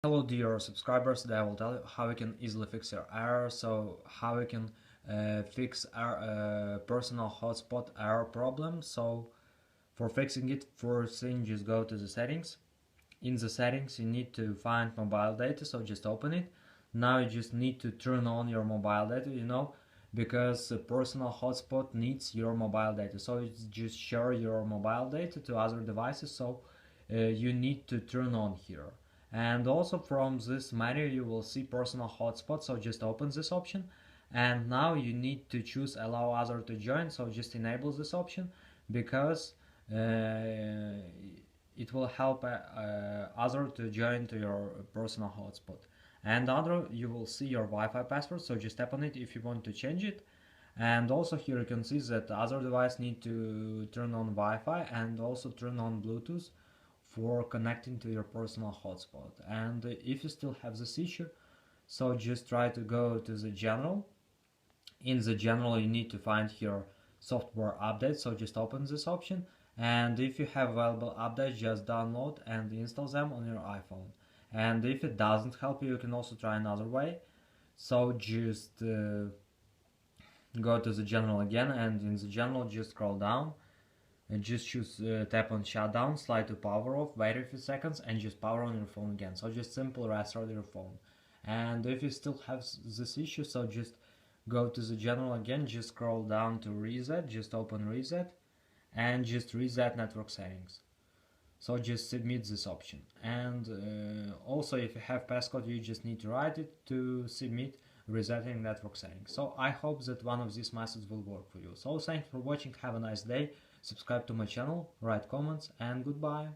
Hello dear subscribers, today I will tell you how you can easily fix your error. So how you can fix our personal hotspot error problem. So for fixing it, first thing, just go to the settings. In the settings you need to find mobile data, so just open it. Now you just need to turn on your mobile data, because personal hotspot needs your mobile data, so it's just share your mobile data to other devices, so you need to turn on here. And also from this menu you will see personal hotspot, so just open this option. And now you need to choose allow other to join, so just enable this option, because it will help other to join to your personal hotspot. And other, you will see your Wi-Fi password, so just tap on it if you want to change it. And also here you can see that other device need to turn on Wi-Fi and also turn on Bluetooth for connecting to your personal hotspot. And if you still have this issue, so just try to go to the general. In the general you need to find here software update, so just open this option, and if you have available updates, just download and install them on your iPhone. And if it doesn't help you, you can also try another way. So just go to the general again, and in the general just scroll down and just choose tap on shutdown, slide to power off, wait a few seconds, and just power on your phone again. So just simple restart your phone. And if you still have this issue, so just go to the general again, just scroll down to reset, just open reset, and just reset network settings. So just submit this option. And also if you have passcode, you just need to write it to submit resetting network settings. So I hope that one of these methods will work for you. So thanks for watching, have a nice day, subscribe to my channel, write comments, and goodbye.